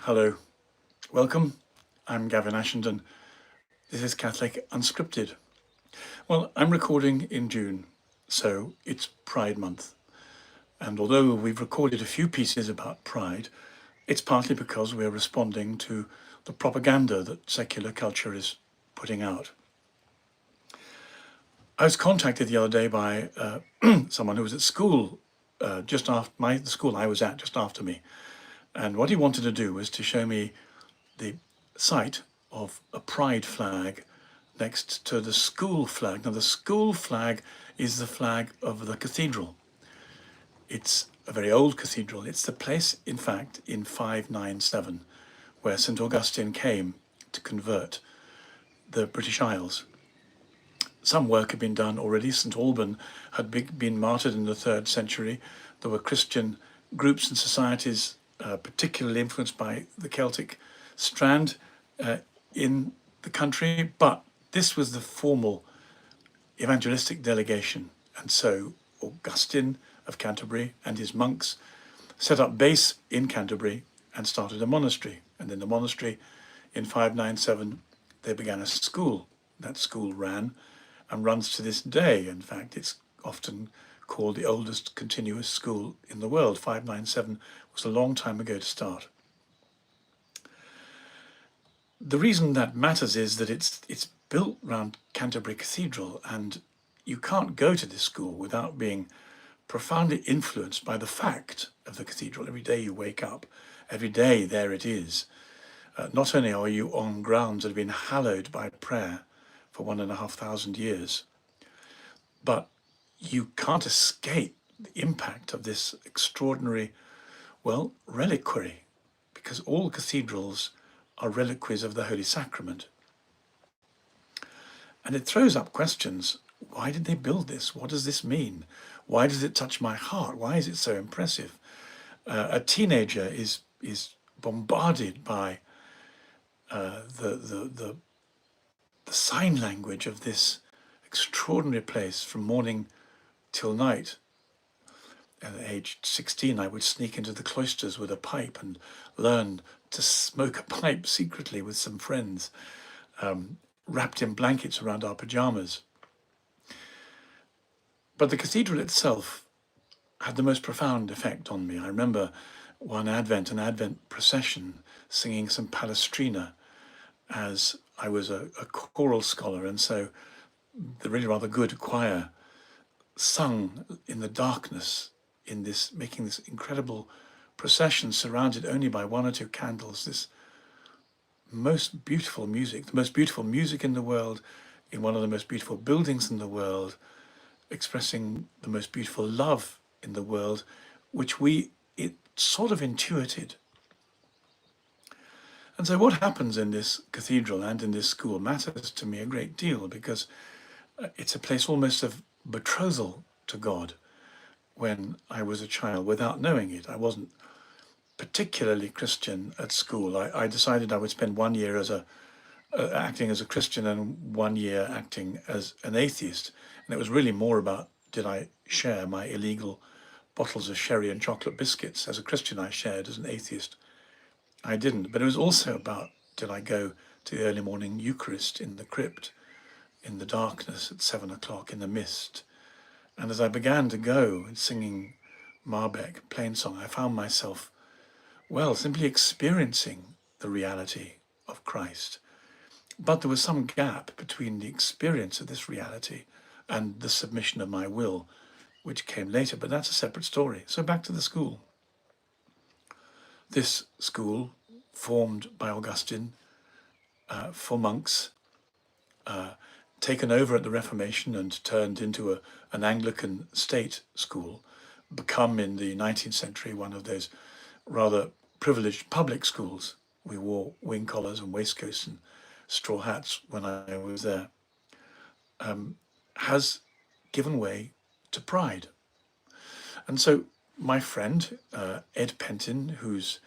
Hello, welcome. I'm Gavin Ashendon. This is Catholic Unscripted. Well, I'm recording in June, so it's Pride Month. And although we've recorded a few pieces about Pride, it's partly because we're responding to the propaganda that secular culture is putting out. I was contacted the other day by someone who was at school just after the school I was at just after me. And what he wanted to do was to show me the site of a pride flag next to the school flag. Now, the school flag is the flag of the cathedral. It's a very old cathedral. It's the place, in fact, in 597, where St. Augustine came to convert the British Isles. Some work had been done already. St. Alban had been martyred in the 3rd century. There were Christian groups and societies particularly influenced by the Celtic strand in the country, but this was the formal evangelistic delegation. And so Augustine of Canterbury and his monks set up base in Canterbury and started a monastery. And in the monastery in 597, they began a school. That school ran and runs to this day. In fact, it's often called the oldest continuous school in the world. 597 was a long time ago to start. The reason that matters is that it's built around Canterbury Cathedral, and you can't go to this school without being profoundly influenced by the fact of the cathedral. Every day you wake up, every day there it is. Not only are you on grounds that have been hallowed by prayer for 1,500 years, but you can't escape the impact of this extraordinary, reliquary, because all cathedrals are reliquaries of the Holy Sacrament. And it throws up questions. Why did they build this? What does this mean? Why does it touch my heart? Why is it so impressive? A teenager is bombarded by the sign language of this extraordinary place from morning till night. At age 16, I would sneak into the cloisters with a pipe and learn to smoke a pipe secretly with some friends, wrapped in blankets around our pajamas. But the cathedral itself had the most profound effect on me. I remember an Advent procession, singing some Palestrina, as I was a choral scholar, and so the really rather good choir sung in the darkness, making this incredible procession surrounded only by 1 or 2 candles, this most beautiful music, the most beautiful music in the world, in one of the most beautiful buildings in the world, expressing the most beautiful love in the world, which it sort of intuited. And so what happens in this cathedral and in this school matters to me a great deal, because it's a place almost of betrothal to God. When I was a child, without knowing it, I wasn't particularly Christian at school. I decided I would spend 1 year acting as a Christian and 1 year acting as an atheist. And it was really more about, did I share my illegal bottles of sherry and chocolate biscuits? As a Christian, I shared. As an atheist, I didn't. But it was also about, did I go to the early morning Eucharist in the crypt, in the darkness at 7 o'clock, in the mist? And as I began to go and singing Marbeck, Plainsong, I found myself, simply experiencing the reality of Christ. But there was some gap between the experience of this reality and the submission of my will, which came later, but that's a separate story. So back to the school. This school, formed by Augustine for monks, taken over at the Reformation and turned into an Anglican state school, become in the 19th century one of those rather privileged public schools. We wore wing collars and waistcoats and straw hats when I was there, has given way to pride. And so my friend, Ed Pentin, who's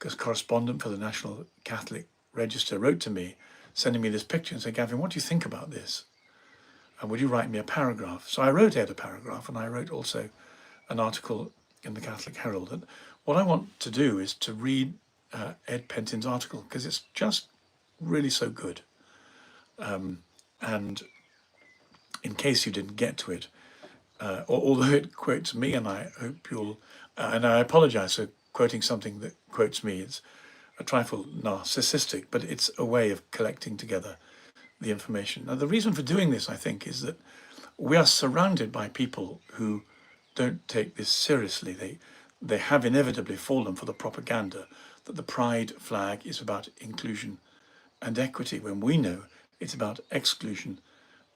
a correspondent for the National Catholic Register, wrote to me, sending me this picture and said, Gavin, what do you think about this? And would you write me a paragraph? So I wrote Ed a paragraph, and I wrote also an article in the Catholic Herald. And what I want to do is to read Ed Pentin's article, because it's just really so good. And in case you didn't get to it, although it quotes me, and I hope you'll, and I apologize for quoting something that quotes me, it's a trifle narcissistic, but it's a way of collecting together the information. Now, the reason for doing this, I think, is that we are surrounded by people who don't take this seriously. They have inevitably fallen for the propaganda that the pride flag is about inclusion and equity, when we know it's about exclusion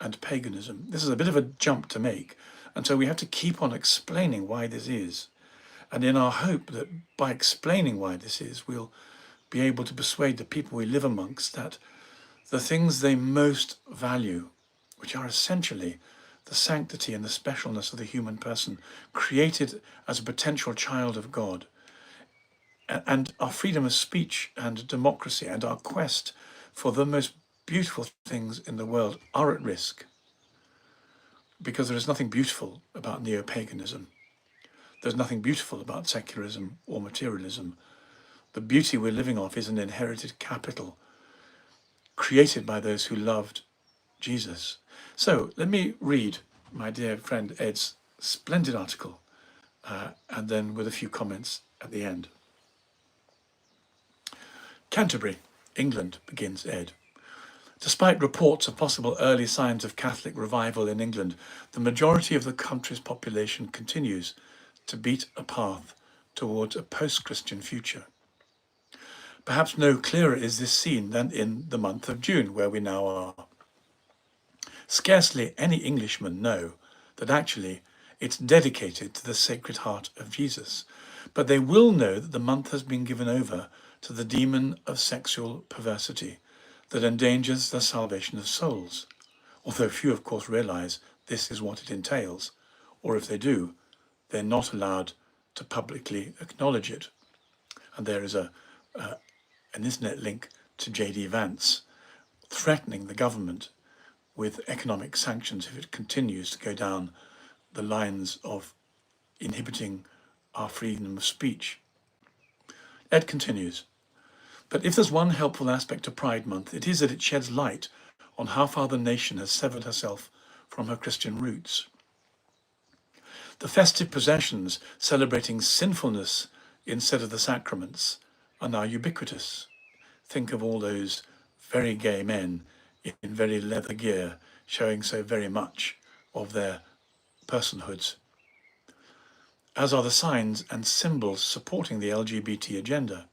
and paganism. This is a bit of a jump to make, and so we have to keep on explaining why this is. And in our hope that by explaining why this is, we'll be able to persuade the people we live amongst that the things they most value, which are essentially the sanctity and the specialness of the human person, created as a potential child of God, and our freedom of speech and democracy and our quest for the most beautiful things in the world, are at risk, because there is nothing beautiful about neo-paganism. There's nothing beautiful about secularism or materialism. The beauty we're living off is an inherited capital created by those who loved Jesus. So let me read my dear friend Ed's splendid article, and then with a few comments at the end. Canterbury, England, begins Ed. Despite reports of possible early signs of Catholic revival in England, the majority of the country's population continues to beat a path towards a post-Christian future. Perhaps no clearer is this seen than in the month of June, where we now are. Scarcely any Englishmen know that actually it's dedicated to the Sacred Heart of Jesus, but they will know that the month has been given over to the demon of sexual perversity that endangers the salvation of souls, although few, of course, realise this is what it entails, or if they do, they're not allowed to publicly acknowledge it. And there is an internet link to J.D. Vance threatening the government with economic sanctions if it continues to go down the lines of inhibiting our freedom of speech. Ed continues, but if there's one helpful aspect of Pride Month, it is that it sheds light on how far the nation has severed herself from her Christian roots. The festive processions celebrating sinfulness instead of the sacraments are now ubiquitous. Think of all those very gay men in very leather gear, showing so very much of their personhoods, as are the signs and symbols supporting the LGBT agenda,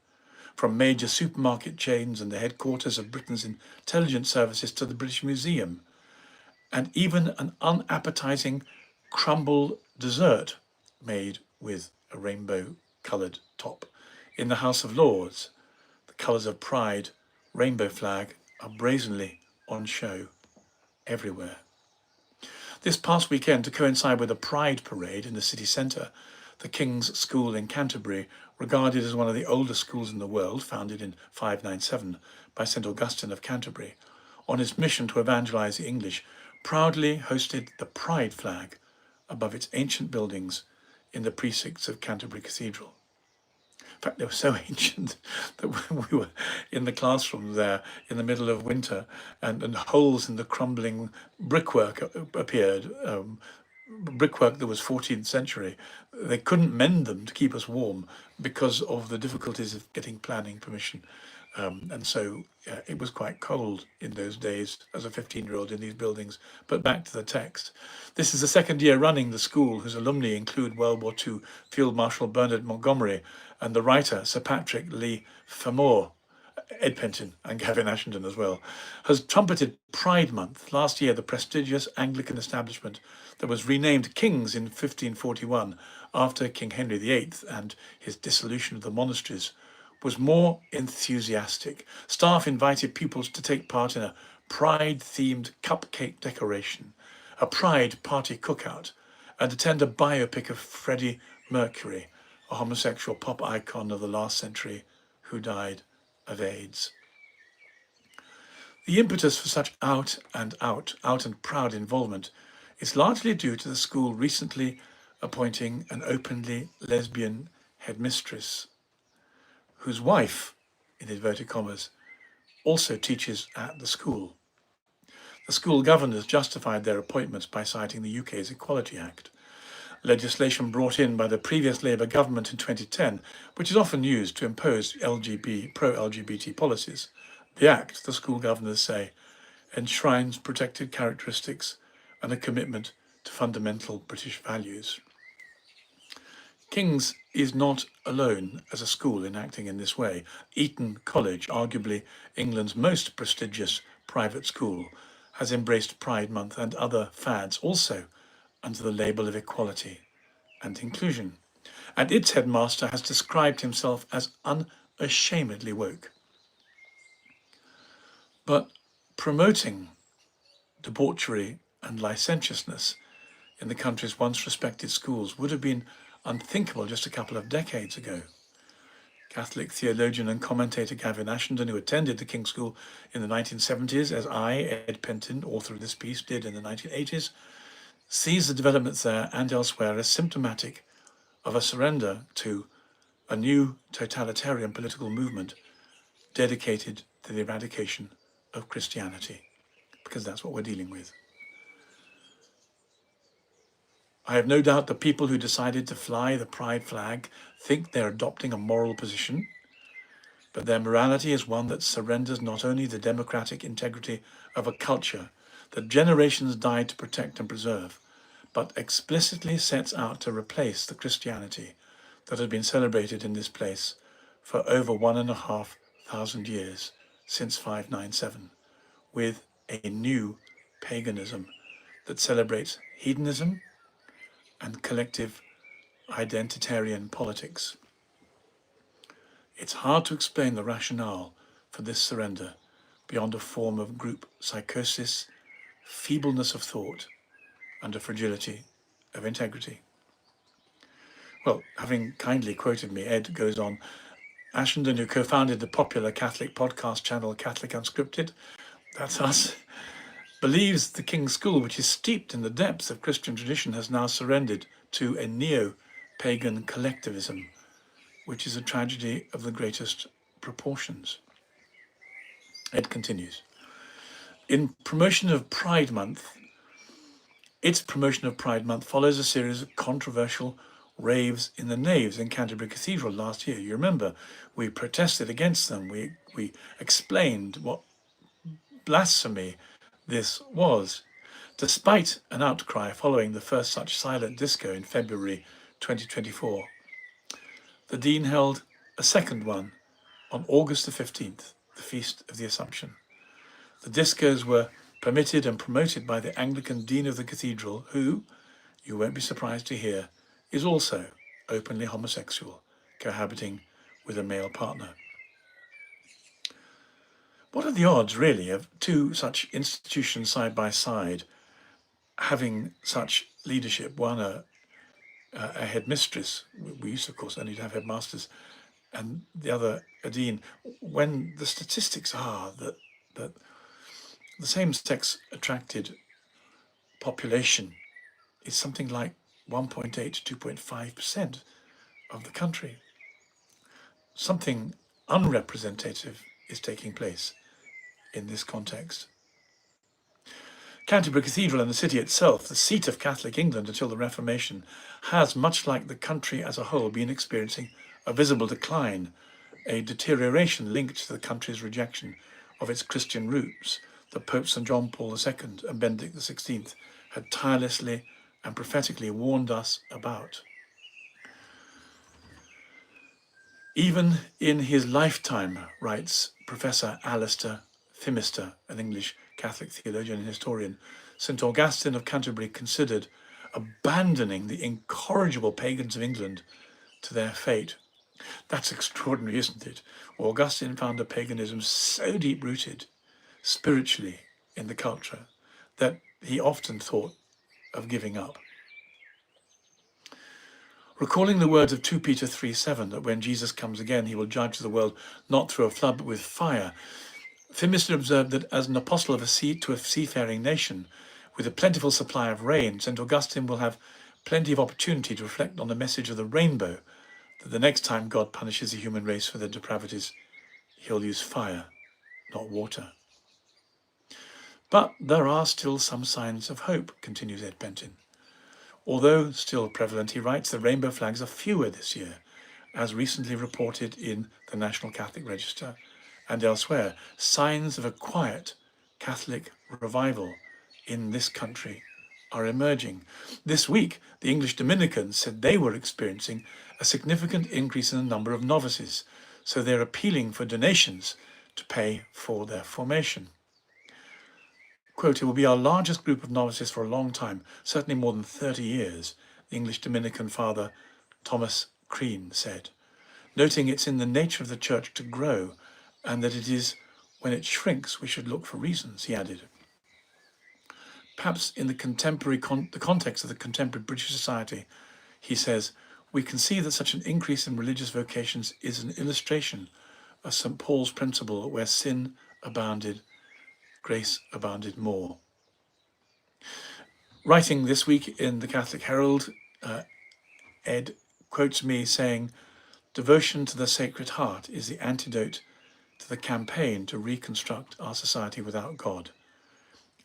from major supermarket chains and the headquarters of Britain's intelligence services to the British Museum, and even an unappetizing crumble dessert made with a rainbow-coloured top. In the House of Lords, the colours of pride, rainbow flag, are brazenly on show everywhere. This past weekend, to coincide with a Pride parade in the city centre, the King's School in Canterbury, regarded as one of the oldest schools in the world, founded in 597 by St Augustine of Canterbury, on its mission to evangelise the English, proudly hosted the Pride flag above its ancient buildings in the precincts of Canterbury Cathedral. In fact, they were so ancient that when we were in the classroom there in the middle of winter, and holes in the crumbling brickwork appeared, brickwork that was 14th century. They couldn't mend them to keep us warm because of the difficulties of getting planning permission. And so it was quite cold in those days as a 15-year-old in these buildings. But back to the text. This is the second year running the school, whose alumni include World War II Field Marshal Bernard Montgomery and the writer Sir Patrick Leigh Fermor. Ed Pentin and Gavin Ashendon as well, has trumpeted Pride Month. Last year, the prestigious Anglican establishment that was renamed King's in 1541 after King Henry VIII and his dissolution of the monasteries was more enthusiastic. Staff invited pupils to take part in a Pride-themed cupcake decoration, a Pride party cookout, and attend a biopic of Freddie Mercury, a homosexual pop icon of the last century who died of AIDS. The impetus for such out and proud involvement is largely due to the school recently appointing an openly lesbian headmistress. whose wife, in inverted commas, also teaches at the school. The school governors justified their appointments by citing the UK's Equality Act, legislation brought in by the previous Labour government in 2010, which is often used to impose pro-LGBT policies. The Act, the school governors say, enshrines protected characteristics and a commitment to fundamental British values. King's is not alone as a school in acting in this way. Eton College, arguably England's most prestigious private school, has embraced Pride Month and other fads also under the label of equality and inclusion. And its headmaster has described himself as unashamedly woke. But promoting debauchery and licentiousness in the country's once respected schools would have been unthinkable just a couple of decades ago. Catholic theologian and commentator Gavin Ashendon, who attended the King's School in the 1970s, as I, Ed Pentin, author of this piece, did in the 1980s, sees the developments there and elsewhere as symptomatic of a surrender to a new totalitarian political movement dedicated to the eradication of Christianity, because that's what we're dealing with. I have no doubt the people who decided to fly the pride flag think they're adopting a moral position, but their morality is one that surrenders not only the democratic integrity of a culture that generations died to protect and preserve, but explicitly sets out to replace the Christianity that has been celebrated in this place for over 1,500 years, since 597, with a new paganism that celebrates hedonism and collective identitarian politics. It's hard to explain the rationale for this surrender beyond a form of group psychosis, feebleness of thought, and a fragility of integrity. Well, having kindly quoted me, Ed goes on, Ashendon, who co-founded the popular Catholic podcast channel Catholic Unscripted, that's us, believes the King's School, which is steeped in the depths of Christian tradition, has now surrendered to a neo-pagan collectivism, which is a tragedy of the greatest proportions. Ed continues. In promotion of Pride Month, its promotion of Pride Month follows a series of controversial raves in the naves in Canterbury Cathedral last year. You remember, we protested against them. We explained what blasphemy this was. Despite an outcry following the first such silent disco in February 2024, the Dean held a second one on August the 15th, the Feast of the Assumption. The discos were permitted and promoted by the Anglican Dean of the Cathedral, who, you won't be surprised to hear, is also openly homosexual, cohabiting with a male partner. What are the odds, really, of two such institutions side by side having such leadership? One, a headmistress. We used, of course, only to have headmasters, and the other, a dean. When the statistics are that the same-sex attracted population is something like 1.8 to 2.5% of the country. Something unrepresentative is taking place in this context. Canterbury Cathedral and the city itself, the seat of Catholic England until the Reformation, has, much like the country as a whole, been experiencing a visible decline, a deterioration linked to the country's rejection of its Christian roots that Pope St. John Paul II and Benedict XVI had tirelessly and prophetically warned us about. Even in his lifetime, writes Professor Alistair Phimister, an English Catholic theologian and historian, St. Augustine of Canterbury considered abandoning the incorrigible pagans of England to their fate. That's extraordinary, isn't it? Augustine found a paganism so deep-rooted spiritually in the culture that he often thought of giving up. Recalling the words of 2 Peter 3:7, that when Jesus comes again, he will judge the world not through a flood but with fire, Phimister observed that as an apostle of a seafaring nation, with a plentiful supply of rain, St. Augustine will have plenty of opportunity to reflect on the message of the rainbow that the next time God punishes the human race for their depravities, he'll use fire, not water. But there are still some signs of hope, continues Ed Pentin. Although still prevalent, he writes, the rainbow flags are fewer this year, as recently reported in the National Catholic Register and elsewhere. Signs of a quiet Catholic revival in this country are emerging. This week, the English Dominicans said they were experiencing a significant increase in the number of novices, so they're appealing for donations to pay for their formation. Quote, it will be our largest group of novices for a long time, certainly more than 30 years, the English Dominican father Thomas Crean said, noting it's in the nature of the church to grow and that it is when it shrinks we should look for reasons, he added. Perhaps in the contemporary the context of the contemporary British society, he says, we can see that such an increase in religious vocations is an illustration of St. Paul's principle where sin abounded, grace abounded more. Writing this week in the Catholic Herald, Ed quotes me saying, devotion to the Sacred Heart is the antidote to the campaign to reconstruct our society without God,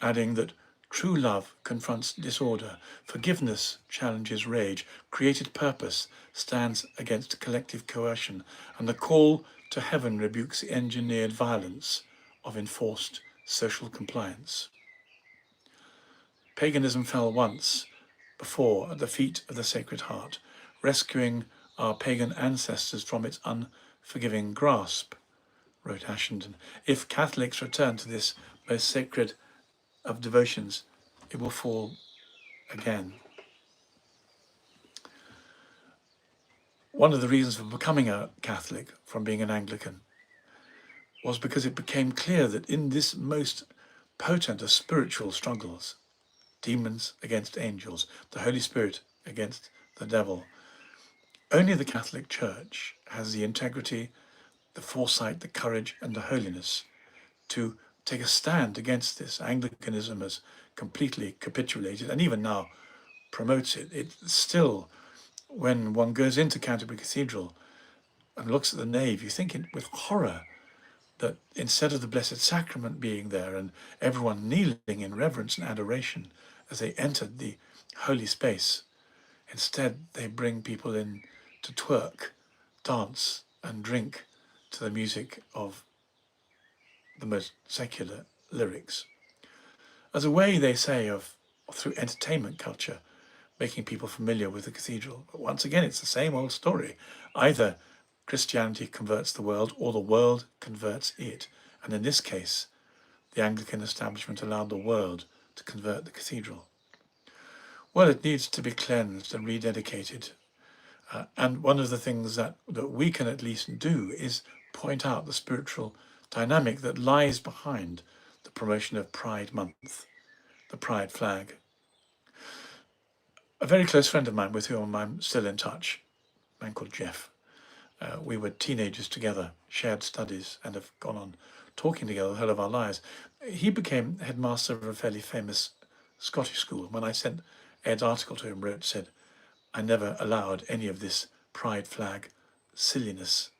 adding that true love confronts disorder, forgiveness challenges rage, created purpose stands against collective coercion, and the call to heaven rebukes the engineered violence of enforced social compliance. Paganism fell once before at the feet of the Sacred Heart, rescuing our pagan ancestors from its unforgiving grasp, wrote Ashendon. If Catholics return to this most sacred of devotions, it will fall again. One of the reasons for becoming a Catholic from being an Anglican was because it became clear that in this most potent of spiritual struggles, demons against angels, the Holy Spirit against the devil, only the Catholic Church has the integrity, the foresight, the courage and the holiness to take a stand against this. Anglicanism has completely capitulated and even now promotes it. It's still, when one goes into Canterbury Cathedral and looks at the nave, you think with horror that instead of the Blessed Sacrament being there and everyone kneeling in reverence and adoration as they entered the holy space, instead they bring people in to twerk, dance and drink to the music of the most secular lyrics. As a way, they say, of through entertainment culture, making people familiar with the cathedral. But once again, it's the same old story. Either Christianity converts the world or the world converts it. And in this case, the Anglican establishment allowed the world to convert the cathedral. Well, it needs to be cleansed and rededicated. And one of the things that we can at least do is point out the spiritual dynamic that lies behind the promotion of Pride Month, the Pride flag. A very close friend of mine with whom I'm still in touch, a man called Jeff, we were teenagers together, shared studies, and have gone on talking together the whole of our lives. He became headmaster of a fairly famous Scottish school. When I sent Ed's article to him, said, I never allowed any of this pride flag silliness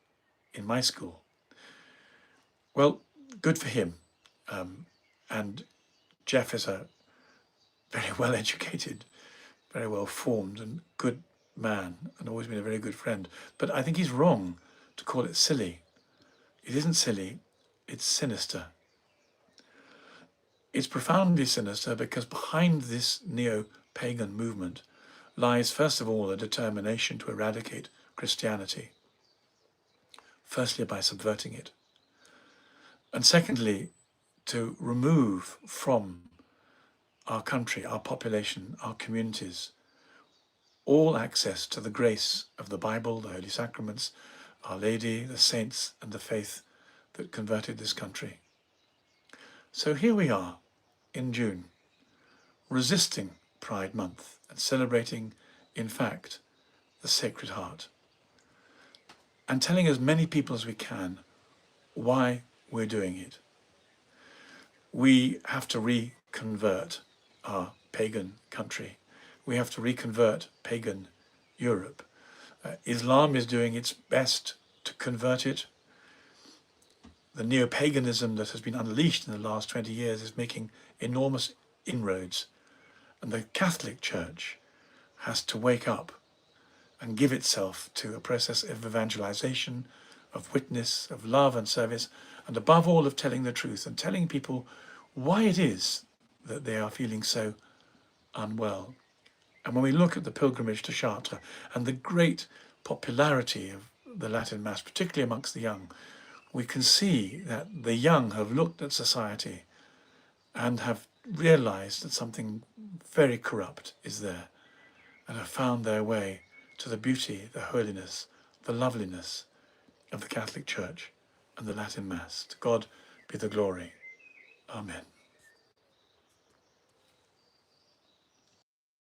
in my school. Well, good for him. And Jeff is a very well educated, very well formed and good man, and always been a very good friend. But I think he's wrong to call it silly. It isn't silly, it's sinister. It's profoundly sinister because behind this neo-pagan movement lies, first of all, a determination to eradicate Christianity. Firstly, by subverting it. And secondly, to remove from our country, our population, our communities, all access to the grace of the Bible, the Holy Sacraments, Our Lady, the saints, and the faith that converted this country. So here we are in June, resisting Pride Month and celebrating, in fact, the Sacred Heart, and telling as many people as we can why we're doing it. We have to reconvert our pagan country. We have to reconvert pagan Europe. Islam is doing its best to convert it. The neo-paganism that has been unleashed in the last 20 years is making enormous inroads. And the Catholic Church has to wake up and give itself to a process of evangelization, of witness, of love and service, and above all of telling the truth and telling people why it is that they are feeling so unwell. And when we look at the pilgrimage to Chartres and the great popularity of the Latin Mass, particularly amongst the young, we can see that the young have looked at society and have realized that something very corrupt is there and have found their way to the beauty, the holiness, the loveliness of the Catholic Church and the Latin Mass. To God be the glory. Amen.